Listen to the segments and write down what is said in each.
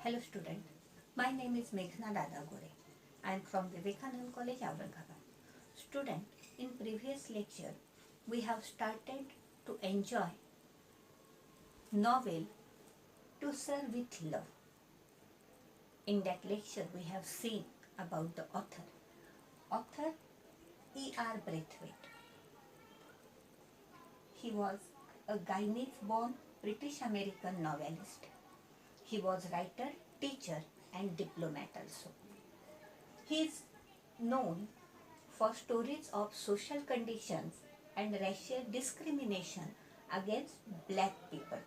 Hello student, my name is Meghna Dadagore. I am from Vivekanand College, Aurangabad. Student, in previous lecture, we have started to enjoy novel To Serve with Love. In that lecture, we have seen about the author. Author E.R. Braithwaite. He was a Guyanese-born British-American novelist. He was writer, teacher and diplomat also. He is known for stories of social conditions and racial discrimination against black people.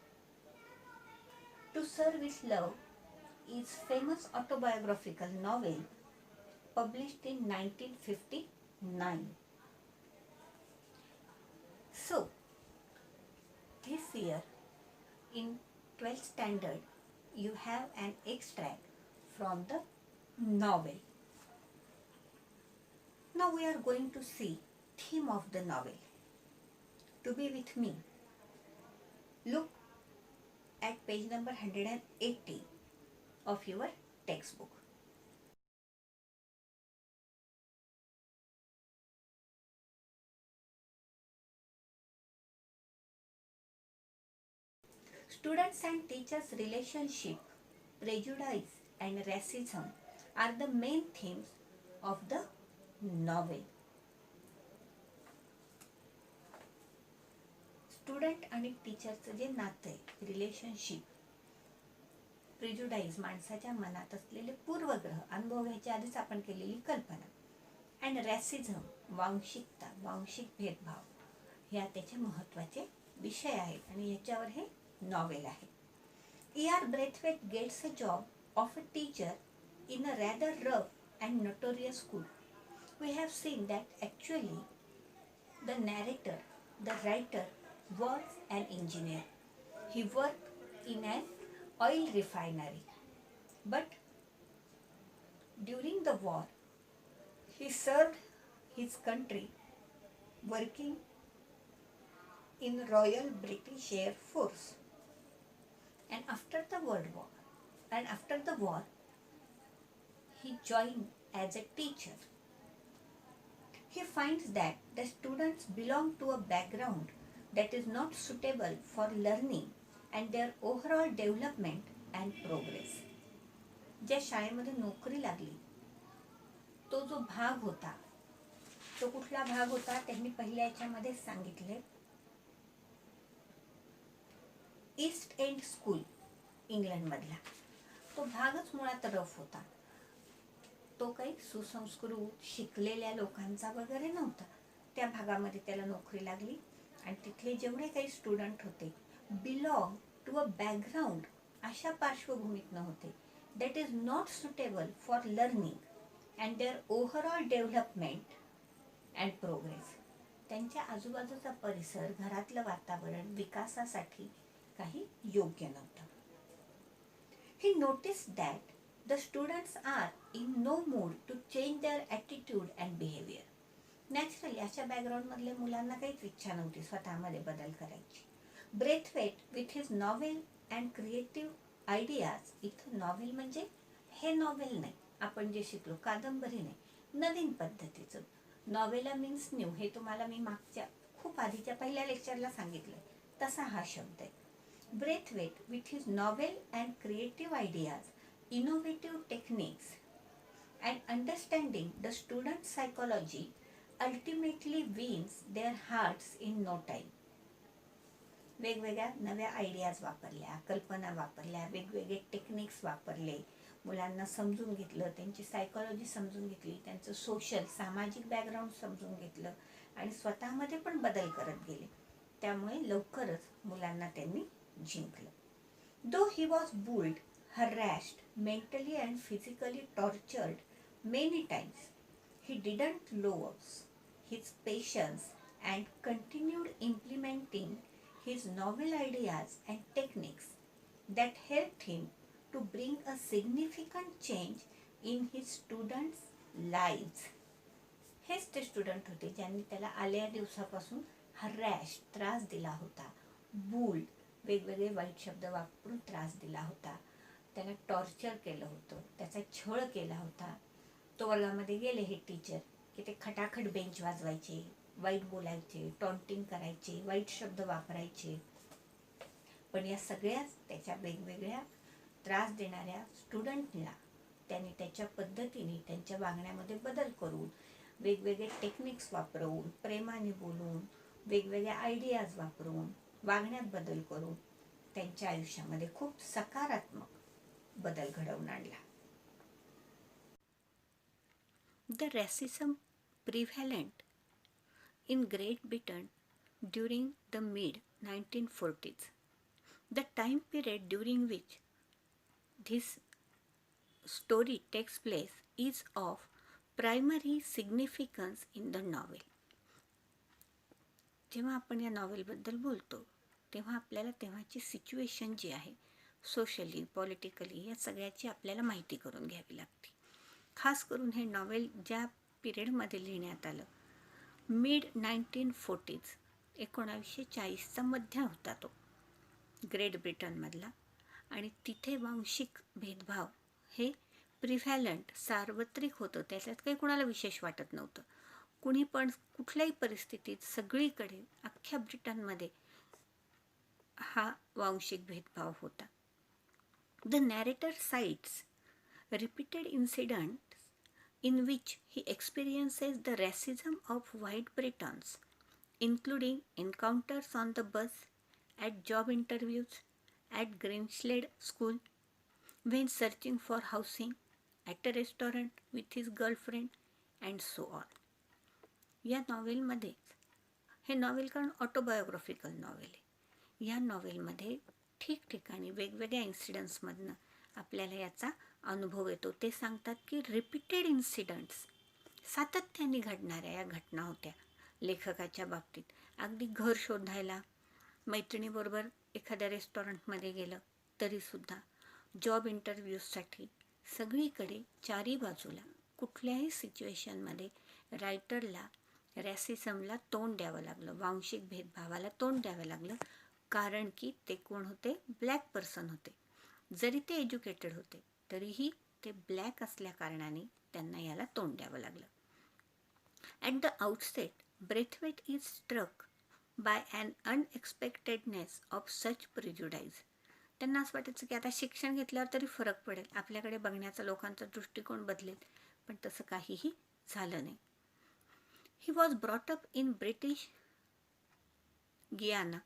To Serve with Love is famous autobiographical novel published in 1959. So, this year in 12th standard you have an extract from the novel. Now we are going to see theme of the novel. To be with me, look at page number 180 of your textbook. Students and teachers' relationship, prejudice and racism are the main themes of the novel. Student आणि टीचरचं जे नातं आहे, relationship, प्रिजुडाईज माणसाच्या मनात असलेले पूर्वग्रह अनुभव ह्याच्या आधीच आपण केलेली कल्पना, अँड रॅसिझम वांशिकता, वांशिक भेदभाव ह्या त्याचे महत्त्वाचे विषय आहेत आणि याच्यावर हे नॉवेल आहे. E.R. Braithwaite gets a job of a teacher in a rather rough and notorious school. We have seen that actually the narrator, the writer, was an engineer. He worked in an oil refinery. But during the war, he served his country working in Royal British Air Force. And after the war, he joined as a teacher. He finds that the students belong to a background that is not suitable for learning and their overall development and progress. ज्या शाळेमध्ये नोकरी लागली तो जो भाग होता, तो कुठला भाग होता त्यांनी पहिल्या याच्यामध्ये सांगितले, ईस्ट एंड स्कूल इंग्लंडमधला. तो भागच मुळात रफ होता. तो काही सुसंस्कृत शिकलेल्या लोकांचा वगैरे नव्हता. त्या भागामध्ये त्याला नोकरी लागली आणि तिथले जेवढे काही स्टुडंट होते बिलॉंग टू अ बॅकग्राऊंड अशा पार्श्वभूमीत होते that is not suitable for learning and their overall development and progress. त्यांच्या आजूबाजूचा परिसर, घरातलं वातावरण विकासासाठी काही योग्य नव्हतं. He notice that the students are in no mood to change their attitude and behavior. Naturally, अशा बॅकग्राऊंड मधल्या मुलांना काहीच इच्छा नव्हती स्वतःमध्ये बदल करायची. Braithwaite with his novel and creative ideas, इथं नॉवेल म्हणजे हे नॉवेल नाही आपण जे शिकलो, कादंबरी नाही, नवीन पद्धतीचं. नॉवेला मीन्स न्यू, हे तुम्हाला मी मागच्या खूप आधीच्या पहिल्या लेक्चरला सांगितलं, तसा हा शब्द आहे. Braithwaite with his novel and creative ideas, innovative techniques and understanding the student's psychology ultimately wins their hearts in no time. वेगवेगळ्या नव्या आयडियाज वापरल्या, कल्पना वापरल्या, वेगवेगळे टेक्निक्स वापरले, मुलांना समजून घेतलं, त्यांची सायकोलॉजी समजून घेतली, त्यांचं सोशल सामाजिक बॅकग्राऊंड समजून घेतलं आणि स्वतःमध्ये पण बदल करत गेले. त्यामुळे लवकरच मुलांना त्यांनी जिंकलं. Though he was bullied, harassed, mentally and physically tortured many times, he didn't lose his patience and continued implementing his novel ideas and techniques that helped him to bring a significant change in his students' lives. हेच ते student होते ज्यांनी त्याला आल्या दिवसापासून हरॅश, त्रास दिला होता, बुल, वेगवेगळे वाईट शब्द वापरून त्रास दिला होता, त्याला टॉर्चर केलं होतं, त्याचा छळ केला होता. तो वर्गामध्ये गेले हे टीचर की ते खटाखट बेंच वाजवायचे, वाईट बोलायचे, टॉन्टिंग करायचे, वाईट शब्द वापरायचे. पण या सगळ्याच त्याच्या वेगवेगळ्या त्रास देणाऱ्या स्टुडंटला त्यांनी त्याच्या पद्धतीने त्यांच्या वागण्यामध्ये बदल करून, वेगवेगळे टेक्निक्स वापरून, प्रेमाने बोलून, वेगवेगळ्या आयडियाज वापरून, वागण्यात बदल करून त्यांच्या आयुष्यामध्ये खूप सकारात्मक बदल घडवून आणला. The racism prevalent in Great Britain during the mid-1940s, the time period during which this story takes place, is of primary significance in the novel. जेव्हा आपण या नॉवेलबद्दल बोलतो तेव्हा आपल्याला तेव्हाची सिच्युएशन जी आहे, सोशली, पॉलिटिकली, या सगळ्याची आपल्याला माहिती करून घ्यावी लागते. खास करून हे नॉवेल ज्या पिरियडमध्ये लिहिण्यात आलं, mid-1940s, 1940चा मध्य होता तो ग्रेट ब्रिटनमधला, आणि तिथे वांशिक भेदभाव हे प्रिव्हॅलंट, सार्वत्रिक होतं. त्याच्यात काही कोणाला विशेष वाटत नव्हतं. कुणी पण कुठल्याही परिस्थितीत सगळीकडे अख्ख्या ब्रिटनमध्ये हा वांशिक भेदभाव होता. The narrator sites repeated incidents in which he experiences the racism of white Britons, including encounters on the bus, at job interviews, at Grinstead School, when searching for housing, at a restaurant with his girlfriend, and so on. या नॉवेलमध्ये, हे novel कारण autobiographical novel आहे, या नॉवेलमध्ये ठिकठिकाणी वेगवेगळ्या इन्सिडंट्समधनं आपल्याला याचा अनुभव येतो. ते सांगतात की रिपीटेड इन्सिडंट्स, सातत्याने घडणाऱ्या या घटना होत्या लेखकाच्या बाबतीत. अगदी घर शोधायला मैत्रिणीबरोबर एखाद्या रेस्टॉरंटमध्ये गेलं तरीसुद्धा, जॉब इंटरव्ह्यूजसाठी, सगळीकडे चारी बाजूला कुठल्याही सिच्युएशनमध्ये रायटरला रॅसिझमला तोंड द्यावं लागलं, वांशिक भेदभावाला तोंड द्यावं लागलं, कारण की ते कोण होते? ब्लॅक पर्सन होते. जरी ते एज्युकेटेड होते तरीही ते ब्लॅक असल्या कारणाने त्यांना याला तोंड द्यावं लागलं. At the outset, Braithwaite is struck by an unexpectedness of such prejudice. त्यांना असं वाटायचं की आता शिक्षण घेतल्यावर तरी फरक पडेल, आपल्याकडे बघण्याचा लोकांचा दृष्टिकोन बदलेल, पण तसं काहीही झालं नाही. He was brought up in British गियाना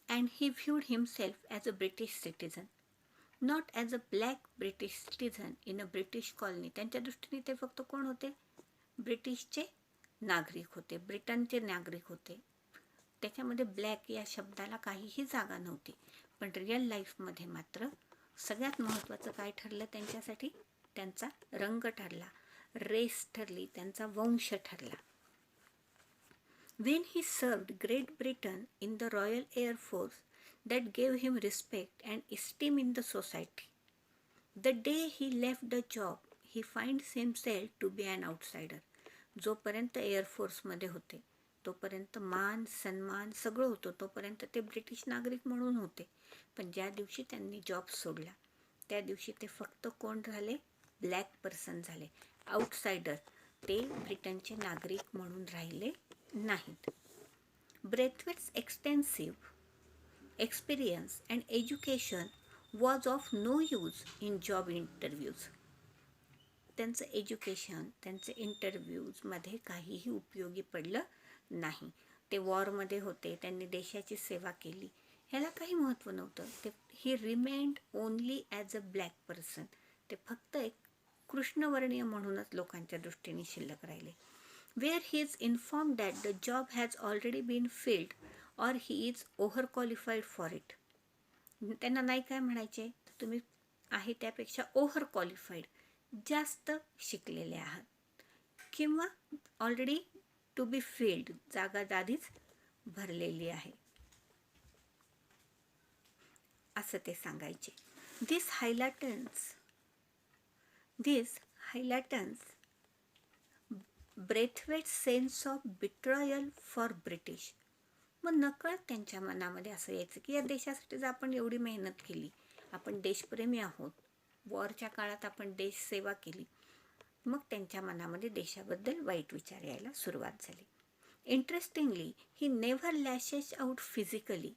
and he viewed himself as a British citizen, not as a black British citizen in a British colony. त्यांच्या दृष्टीने ते फक्त कोण होते? ब्रिटिशचे नागरिक होते, ब्रिटनचे नागरिक होते. त्याच्यामध्ये ब्लॅक या शब्दाला काहीही जागा नव्हती. पण रिअल लाईफमध्ये मात्र सगळ्यात महत्त्वाचं काय ठरलं त्यांच्यासाठी? त्यांचा रंग ठरला, रेस ठरली, त्यांचा वंश ठरला. When he served Great Britain in the Royal Air Force, that gave him respect and esteem in the society. The day he left the job, he finds himself to be an outsider. जोपर्यंत एअरफोर्समध्ये होते तोपर्यंत मान सन्मान सगळं होतं, तोपर्यंत ते British नागरिक म्हणून होते. पण ज्या दिवशी त्यांनी जॉब सोडला त्या दिवशी ते फक्त कोण झाले? ब्लॅक पर्सन झाले, आउटसाइडर. ते ब्रिटनचे नागरिक म्हणून राहिले नाहीत. Braithwaite's extensive experience and education was of no use in job interviews. त्यांचं एज्युकेशन, त्यांचे इंटरव्ह्यूजमध्ये काहीही उपयोगी पडलं नाही. ते वॉरमध्ये होते, त्यांनी देशाची सेवा केली, ह्याला काही महत्त्व नव्हतं. ते ही remained only as a black person. ते फक्त एक कृष्णवर्णीय म्हणूनच लोकांच्या दृष्टीने शिल्लक राहिले. Where he is informed that the job has already been filled or he is overqualified for it. त्यांना नाही काय म्हणायचे? तुम्ही आहे त्यापेक्षा ओव्हर क्वालिफाईड, जास्त शिकलेले आहात, किंवा ऑलरेडी टू बी फिल्ड, जागा आधीच भरलेली आहे, असं ते सांगायचे. This highlightens Braithwaite sense of betrayal for British. मग नकळत त्यांच्या मनामध्ये असं यायचं की या देशासाठी जर आपण एवढी मेहनत केली, आपण देशप्रेमी आहोत, वॉरच्या काळात आपण देशसेवा केली, मग त्यांच्या मनामध्ये देशाबद्दल वाईट विचार यायला सुरुवात झाली. Interestingly, he never lashes out physically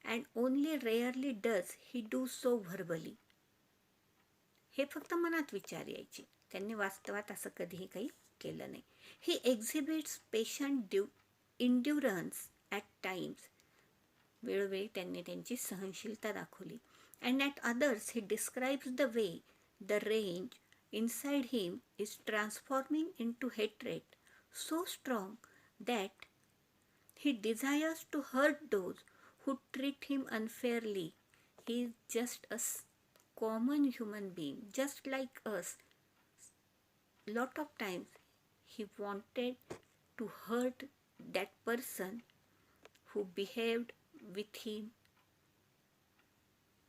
and only rarely does he do so verbally. हे फक्त मनात विचार यायचे, त्यांनी वास्तवात असं कधीही काही केलं नाही. ही एक्झिबिट्स पेशंट इंड्युरन्स ॲट टाइम्स. वेळोवेळी त्यांनी त्यांची सहनशीलता दाखवली. And at others' he describes the way the range inside him is transforming into hatred so strong that he desires to hurt those who treat him unfairly. He is just a common human being, just like us. Lot of times he wanted to hurt that person who behaved with him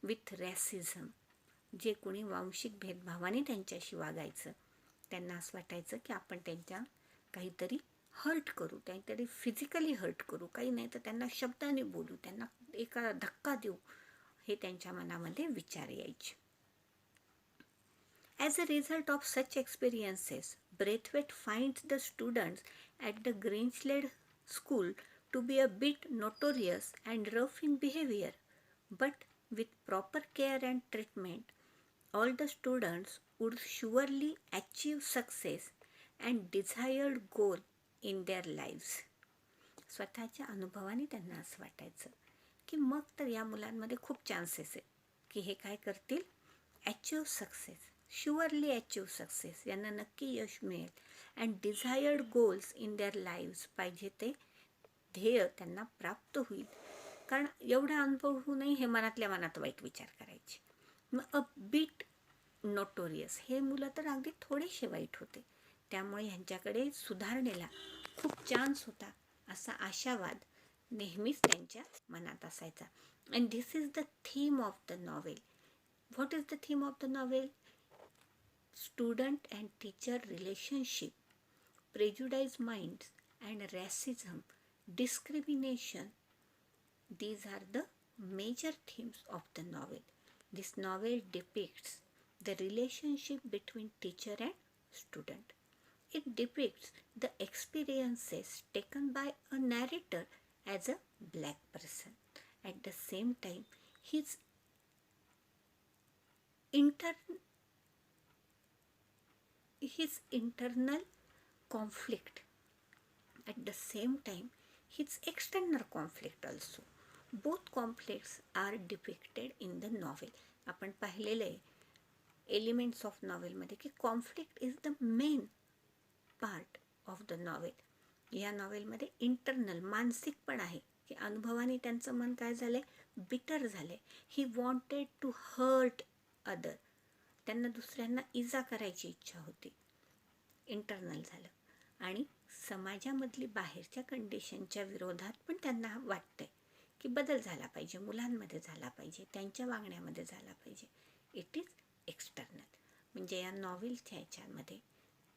with racism. जे कोणी वांशिक भेदभावाने त्यांच्याशी वागायचं, त्यांना असं वाटायचं की आपण त्यांच्या काहीतरी हर्ट करू, काहीतरी फिजिकली हर्ट करू, काही नाही तर त्यांना शब्दाने बोलू, त्यांना एका धक्का देऊ, हे त्यांच्या मनामध्ये विचार यायचे. As a result of such experiences, Braithwaite finds the students at the Greenslade school to be a bit notorious and rough in behaviour, but with proper care and treatment, all the students would surely achieve success and desired goal in their lives. स्वतःच्या अनुभवाने त्यांना असं वाटायचं की मग तर या मुलांमध्ये खूप चान्सेस आहे की हे काय करतील, achieve success, surely achieve success, यांना नक्की यश मिळेल. And desired goals in their lives, पाहिजे ते ध्येय त्यांना प्राप्त होईल. कारण एवढा अनुभव होऊनही हे मनातल्या मनात वाईट विचार करायचे. मग अ बिट नोटोरियस, हे मुलं तर अगदी थोडेसे वाईट होते, त्यामुळे ह्यांच्याकडे सुधारणेला खूप चान्स होता असा आशावाद नेहमीच त्यांच्या मनात असायचा. And this is the theme of the novel. What is the theme of the novel? Student and teacher relationship, prejudice minds and racism, discrimination. These are the major themes of the novel. This novel depicts the relationship between teacher and student. It depicts the experiences taken by a narrator as a black person. At the same time, his internal conflict. At the same time, his external conflict also. Both conflicts are depicted in the novel. आपण पाहिलेलं आहे elements of नॉवेलमध्ये की conflict is the main part of the novel. या नॉवेलमध्ये internal मानसिक पण आहे की अनुभवाने त्यांचं मन काय झालं आहे, बिटर झालं आहे. He wanted to hurt other, त्यांना दुसऱ्यांना इजा करायची इच्छा होती, इंटरनल झालं. आणि समाजामधली बाहेरच्या कंडिशनच्या विरोधात पण त्यांना वाटतंय की बदल झाला पाहिजे, मुलांमध्ये झाला पाहिजे, त्यांच्या वागण्यामध्ये झाला पाहिजे. It is external. म्हणजे या नॉवेलच्या ह्याच्यामध्ये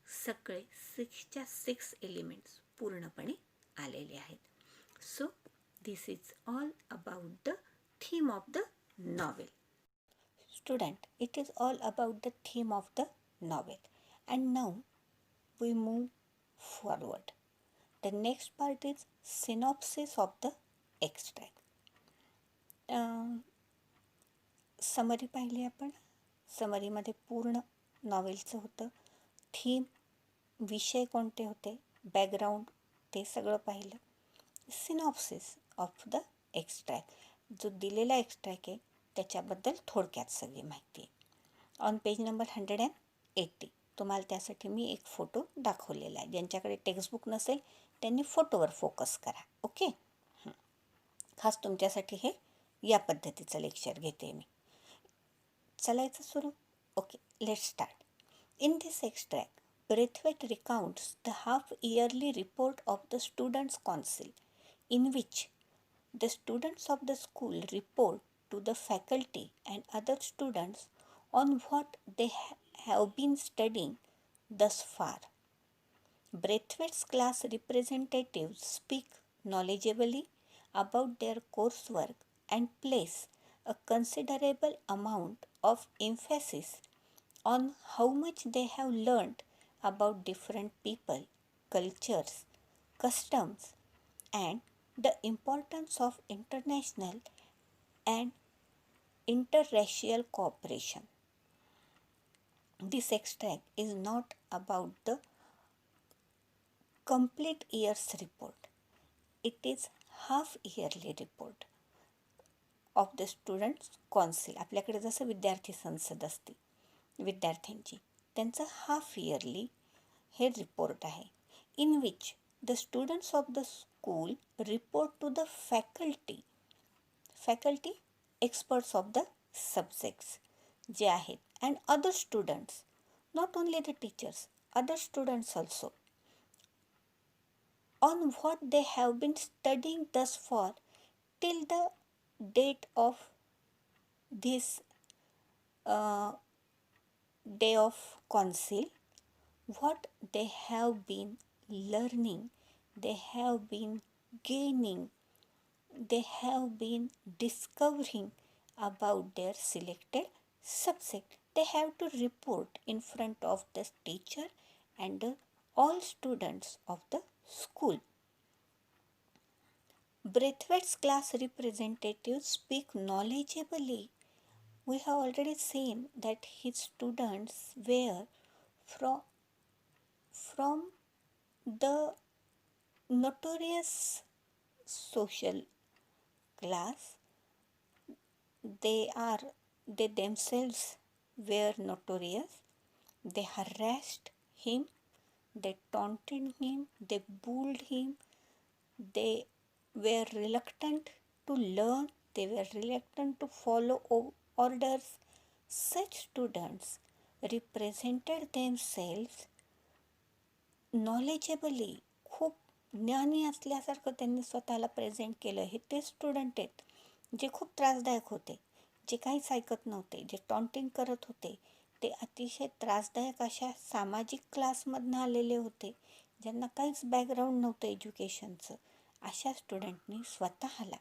सगळे 6च्या 6 एलिमेंट्स पूर्णपणे आलेले आहेत. So this is all about the theme of the novel. Student, it is all about the theme of the novel. And now we move forward. The next part is synopsis of the extract. Summary पाहिली आपण. समरीमध्ये पूर्ण नॉवेलचं होतं, theme, विषय कोणते होते, background, ते सगळं पाहिलं. सिनॉप्सिस ऑफ द एक्स्ट्रॅक्ट, जो दिलेला एक्स्ट्रॅक्ट आहे त्याच्याबद्दल थोडक्यात सगळी माहिती आहे. ऑन पेज नंबर 180 तुम्हाला त्यासाठी मी एक फोटो दाखवलेला आहे. ज्यांच्याकडे टेक्स्टबुक नसेल त्यांनी फोटोवर फोकस करा. ओके, खास तुमच्यासाठी हे या पद्धतीचं लेक्चर घेते मी. चलायचं सुरू. Okay, let's start. In this extract, Braithwaite recounts the half yearly report of the students council, in which the students of the school report to the faculty and other students on what they have been studying thus far. Braithwaite's class representatives speak knowledgeably about their coursework and place a considerable amount of emphasis on how much they have learned about different people, cultures, customs, and the importance of international and interracial cooperation. This extract is not about the complete year's report. It is half yearly report of the students council. आपल्याकडे जसं विद्यार्थी संसद असते विद्यार्थ्यांची, त्यांचं half yearly हे report आहे. In which the students of the school report to the faculty experts of the subjects जे आहेत, and other students, not only the teachers, other students also, on what they have been studying thus far till the date of this day of council, what they have been learning, they have been gaining, they have been discovering about their selected subject. They have to report in front of the teacher and all students of the school. Braithwaite's class representatives speak knowledgeably. We have already seen that his students were from the notorious social class. They themselves were notorious. They harassed him, they taunted him, they bullied him, they were reluctant to learn, they were reluctant to follow orders. Such students represented themselves knowledgeably. खूप ज्ञानी असल्यासारखं त्यांनी स्वतःला present केलं. हे ते student आहेत जे खूप त्रासदायक होते, जे काहीच ऐकत नव्हते, जे टॉन्टिंग करत होते, ते अतिशय त्रासदायक अशा सामाजिक क्लासमधनं आलेले होते, ज्यांना काहीच बॅकग्राऊंड नव्हतं एज्युकेशनचं. अशा स्टुडंटनी स्वतःला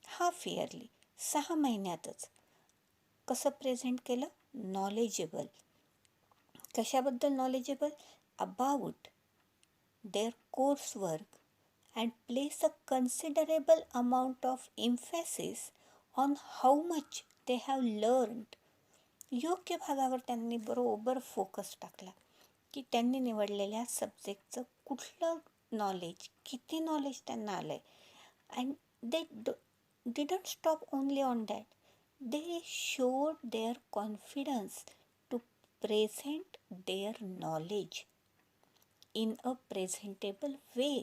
हाफ इयरली 6 महिन्यातच कसं प्रेझेंट केलं? नॉलेजेबल. कशाबद्दल knowledgeable? About their course work and place a considerable amount of एम्फॅसिस on how much they have learned. योग्य भागावर त्यांनी बरोबर फोकस टाकला की त्यांनी निवडलेल्या सब्जेक्टचं कुठलं नॉलेज, किती नॉलेज त्यांना आलं आहे. And they didn't stop only on that, they showed their confidence to present their knowledge in a presentable way.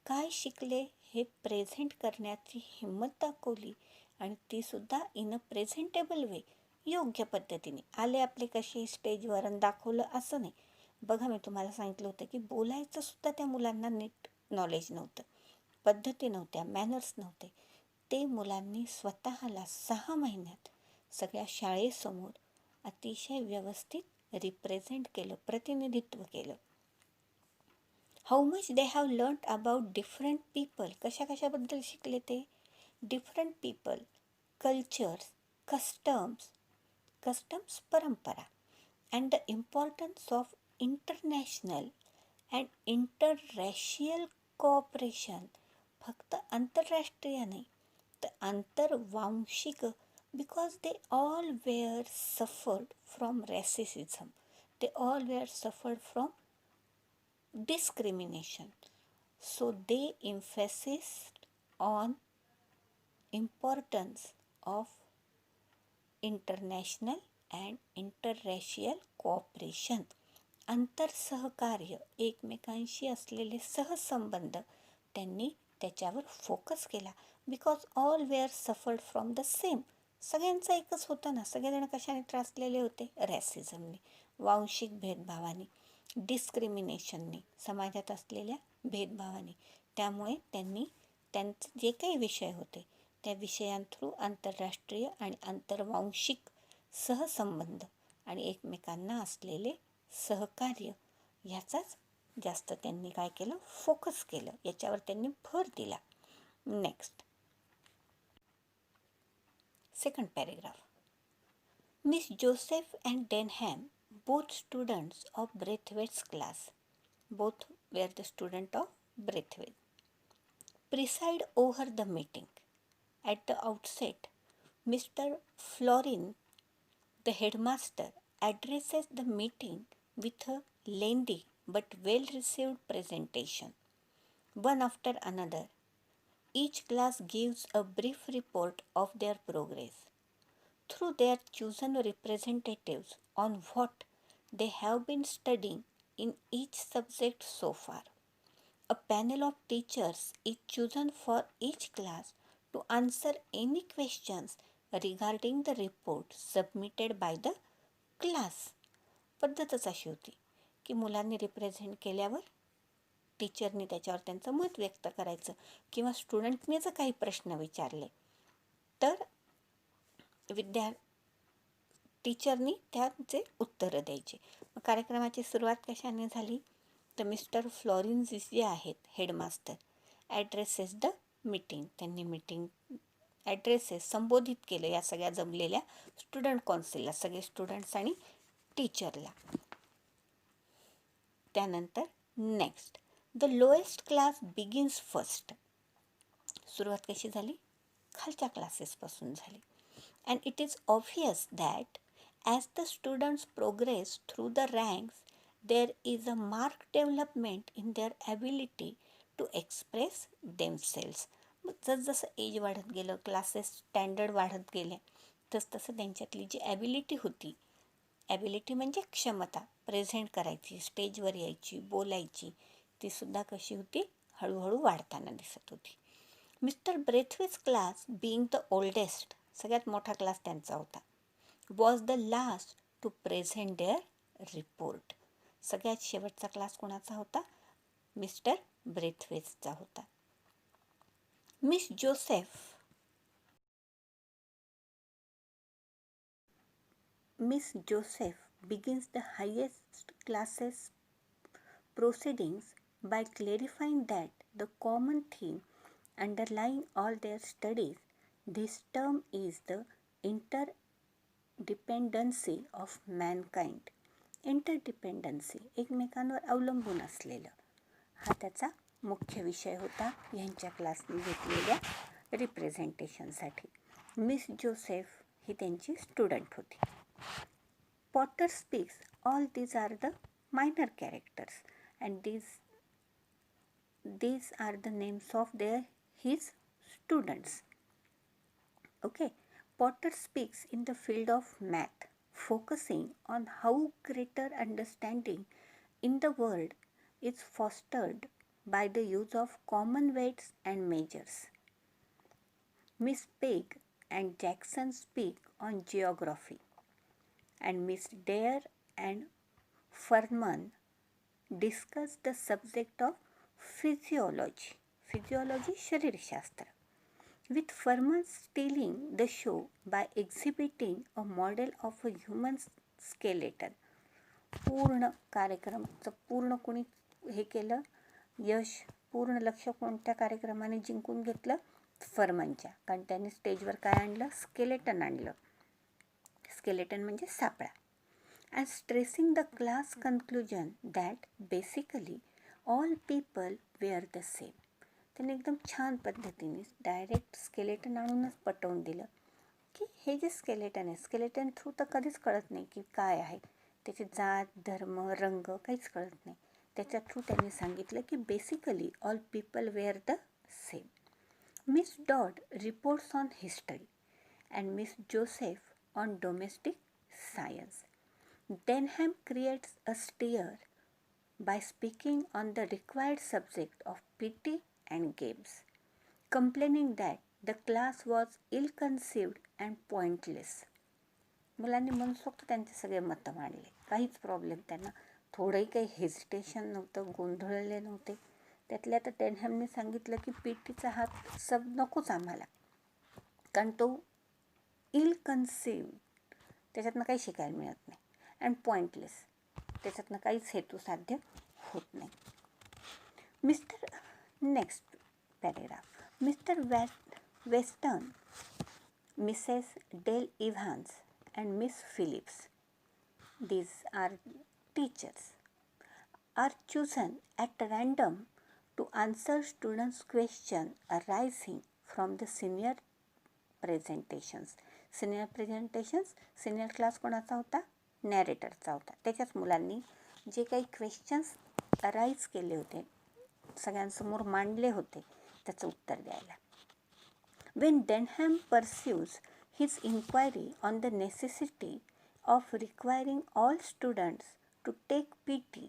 काय शिकले हे प्रेझेंट करण्याची हिंमत दाखवली, आणि तीसुद्धा इन अ प्रेझेंटेबल वे, योग्य पद्धतीने. आले आपले कसे स्टेजवर दाखवलं असं नाही. बघा, मी तुम्हाला सांगितलं होतं की बोलायचं सुद्धा त्या मुलांना नीट नॉलेज नव्हतं, पद्धती नव्हत्या, मॅनर्स नव्हते. ते मुलांनी स्वतःला 6 महिन्यात सगळ्या शाळेसमोर अतिशय व्यवस्थित रिप्रेझेंट केलं, प्रतिनिधित्व केलं. How much they have learned about different people. कशाबद्दल शिकले ते? डिफरंट पीपल, कल्चर्स, कस्टम्स परंपरा, and the importance of international and interracial cooperation. फक्त आंतरराष्ट्रीय नाही तर आंतरवांशिक. Because they all were suffered from racism, they all were suffered from discrimination. So they emphasized on importance of international and interracial cooperation. आंतरसहकार्य, एकमेकांशी असलेले सहसंबंध त्यांनी त्याच्यावर फोकस केला. Because all were suffered from the same. सगळ्यांचं एकच होतं ना. सगळेजण कशाने त्रासलेले होते? रॅसिझमने, वांशिक भेदभावाने, डिस्क्रिमिनेशनने, समाजात असलेल्या भेदभावाने. त्यामुळे त्यांनी त्यांचे जे काही विषय होते त्या विषयांथ्रू आंतरराष्ट्रीय आणि आंतरवांशिक सहसंबंध आणि एकमेकांना असलेले सहकार्य ह्याचाच जास्त त्यांनी काय केलं? फोकस केलं, याच्यावर त्यांनी भर दिला. Next, Second paragraph. Miss Joseph and Denham, both students of Braithwaite's class, both were the student of Braithwaite, preside over the meeting. At the outset, Mr. Florin, the headmaster, addresses the meeting with a lengthy but well received presentation. One after another, each class gives a brief report of their progress through their chosen representatives on what they have been studying in each subject so far. A panel of teachers is chosen for each class to answer any questions regarding the report submitted by the class. पद्धतच अशी होती की मुलांनी represent केल्यावर टीचरनी त्याच्यावर त्यांचं मत व्यक्त करायचं किंवा स्टुडंटने जर काही प्रश्न विचारले तर टीचरनी त्यांचे उत्तरं द्यायचे. कार्यक्रमाची सुरुवात कशाने झाली तर मिस्टर फ्लॉरिन्स जे आहेत हेडमास्टर ॲड्रेसेस द मीटिंग, त्यांनी मीटिंग ॲड्रेसेस संबोधित केलं या सगळ्या जमलेल्या स्टुडंट कौन्सिलला, सगळे स्टुडंट्स आणि टीचरला. त्यानंतर next, the lowest class begins first. सुरुवात कशी झाली? खालच्या क्लासेसपासून झाली. And it is obvious that as the students progress through the ranks there is a mark development in their ability to express themselves. मग जसजसं एज वाढत गेलं, क्लासेस स्टँडर्ड वाढत गेले, तसतसं त्यांच्यातली जी ॲबिलिटी होती, ॲबिलिटी म्हणजे क्षमता, प्रेझेंट करायची, स्टेजवर यायची, बोलायची, तीसुद्धा कशी होती? हळूहळू वाढताना दिसत होती. Mr Braithwaite's class being the oldest, सगळ्यात मोठा क्लास त्यांचा होता, was the last to present their report. सगळ्यात शेवटचा क्लास कोणाचा होता? मिस्टर ब्रेथवेजचा होता. Miss Joseph begins the highest classes proceedings by clarifying that the common theme underlying all their studies this term is the interdependency of mankind. इंटरडिपेंडन्सी, एकमेकांवर अवलंबून असलेलं, हा त्याचा मुख्य विषय होता ह्यांच्या क्लासने घेतलेल्या रिप्रेझेंटेशनसाठी. मिस जोसेफ ही त्यांची स्टुडंट होती. Potter speaks, all these are the minor characters and these are the names of his students. Okay, Potter speaks in the field of math, focusing on how greater understanding in the world is fostered by the use of common weights and measures. Miss Pegg and Jackson speak on geography, and Miss Dare and Furman discuss the subject of physiology, शरीरशास्त्र, with Furman stealing the show by exhibiting a model of a human skeleton. पूर्ण कार्यक्रमाचं पूर्ण कोणी हे केलं, यश, पूर्ण लक्ष कोणत्या कार्यक्रमाने जिंकून घेतलं? फर्मनच्या, कारण त्यांनी स्टेजवर काय आणलं? स्केलेटन आणलं. स्केलेटन म्हणजे सापळा. And stressing the class conclusion that basically all people were the same. त्यांनी एकदम छान पद्धतीने डायरेक्ट स्केलेटन आणूनच पटवून दिलं की हे जे स्केलेटन आहे, स्केलेटन थ्रू तर कधीच कळत नाही की काय आहे, त्याची जात, धर्म, रंग काहीच कळत नाही. त्याच्या थ्रू त्यांनी सांगितलं की basically all people were the same. Miss Dodd reports on history and Miss Joseph on domestic science. Denham creates a stir by speaking on the required subject of PT and games, complaining that the class was ill-conceived and pointless. मुलांनी मनसोक्त त्यांचे सगळे मतं मांडले, काहीच problem त्यांना, थोडंही काही hesitation नव्हतं, गोंधळले नव्हते. त्यातल्या तर डेनहॅमने सांगितलं की PTचा हात सब नकोच आम्हाला, कारण तो इल कन्सिव्ड, त्याच्यातनं काही शिकायला मिळत नाही, अँड पॉइंटलेस, त्याच्यातनं काहीच हेतू साध्य होत नाही. Next paragraph. Mister western Mrs. Dale Evans and Miss Phillips, these are teachers, are chosen at random to answer students' questions arising from the senior presentations. Senior class कोणाचा होता? नॅरेटरचा होता. त्याच्याच मुलांनी जे काही क्वेश्चन्स अराईज केले होते, सगळ्यांसमोर मांडले होते, त्याचं उत्तर द्यायला. When Denham pursues his inquiry on the necessity of requiring all students to take PT,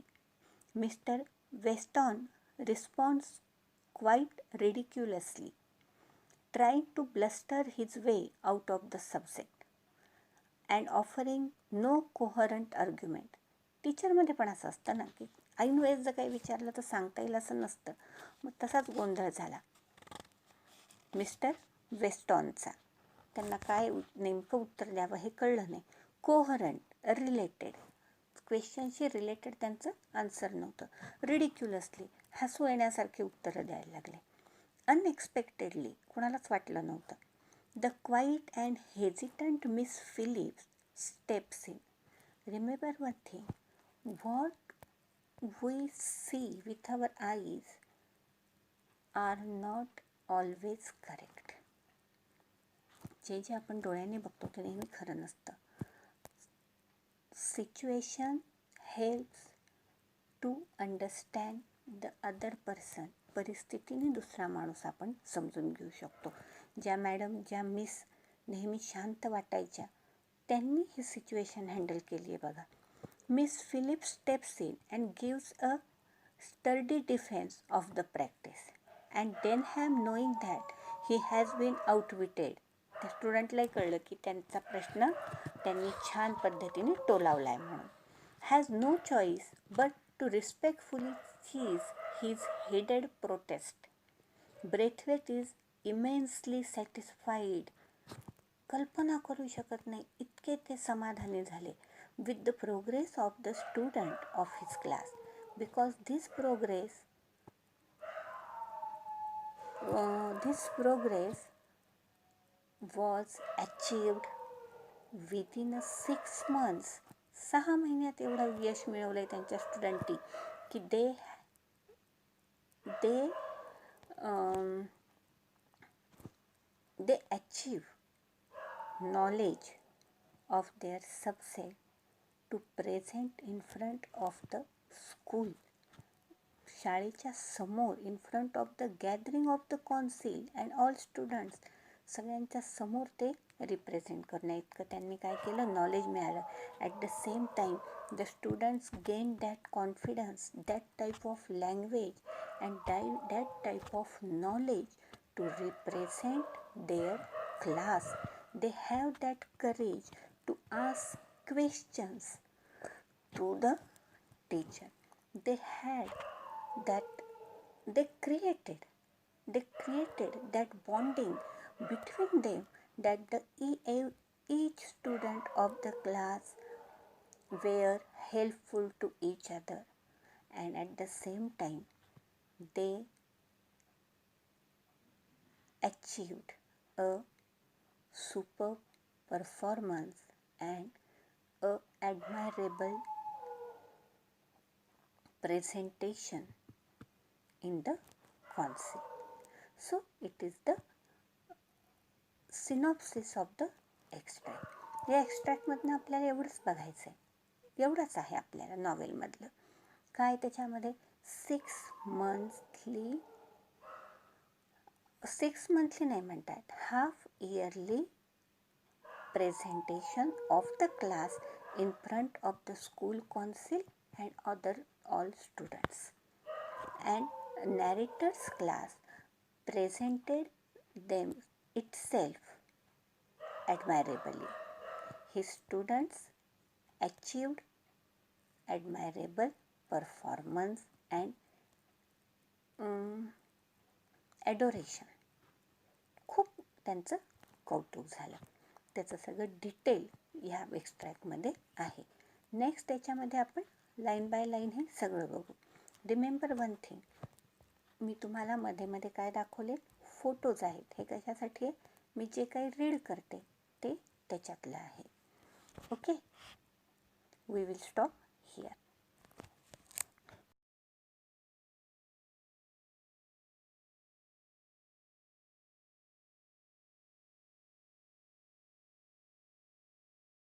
Mr. Weston responds quite ridiculously, trying to bluster his way out of the subject and offering no coherent argument. टीचरमध्ये पण असं असतं ना की ऐन वेळेस जर काही विचारलं तर सांगता येईल असं नसतं. मग तसाच गोंधळ झाला मिस्टर वेस्टॉनचा. त्यांना काय नेमकं उत्तर द्यावं हे कळलं नाही. कोहरंट, रिलेटेड, क्वेश्चनशी रिलेटेड त्यांचं आन्सर नव्हतं. रिडिक्युलसली, हसू येण्यासारखे उत्तरं द्यायला लागले. अनएक्सपेक्टेडली, कोणालाच वाटलं नव्हतं. The quiet and hesitant Miss Phillips steps in. Remember one thing, what we see with our eyes are not always correct. जे आपण डोळ्याने बघतो ते नेहमी खरं नसतं. Situation helps to understand the other person. परिस्थितीने दुसरा माणूस आपण समजून घेऊ शकतो. ज्या मिस नेहमी शांत वाटायच्या त्यांनी ही सिच्युएशन हँडल केली आहे बघा. Miss Phillips steps in and gives a sturdy defense of the practice, and Denham, knowing that he has been outwitted, त्या स्टुडंटलाही कळलं की त्यांचा प्रश्न त्यांनी छान पद्धतीने टोलावला आहे म्हणून, has no choice but to respectfully cease his headed protest. Braithwaite is immensely satisfied. कल्पना करू शकत नाही इतके ते समाधानी झाले with the progress of the student of his class, because this progress was achieved within 6 months. 6 महिन्यात एवढं यश मिळवलंय त्यांच्या स्टुडंटनी की they achieve knowledge of their subject to present in front of the school. शाळेच्या समोर, in front of the gathering of the council and all students, सगळ्यांच्या समोर ते represent करण्या इतकं त्यांनी काय केलं, नॉलेज मिळालं. At the same time the students gain that confidence, that type of language and that type of knowledge to represent their class. They have that courage to ask questions to the teacher. They created that bonding between them, that each student of the class were helpful to each other, and at the same time they achieved a superb performance and a admirable presentation in the council. So it is the synopsis of the extract. या एक्स्ट्रॅक्टमधनं आपल्याला एवढंच बघायचं आहे, एवढंच आहे आपल्याला नॉवेलमधलं. काय त्याच्यामध्ये 6 मंथली नाही म्हणतात, half yearly presentation of the class in front of the school council and all students. And narrator's class presented them itself admirably. His students achieved admirable performance and adoration. खूप त्यांचं कौतुक झालं. त्याचं सगळं डिटेल ह्या एक्स्ट्रॅक्टमध्ये आहे. नेक्स्ट त्याच्यामध्ये आपण लाईन बाय लाईन हे सगळं बघू. रिमेंबर वन थिंग, मी तुम्हाला मध्ये मध्ये काय दाखवले, फोटोज आहेत. हे कशासाठी आहे, मी जे काही रीड करते ते त्याच्यातलं आहे. Okay, we will stop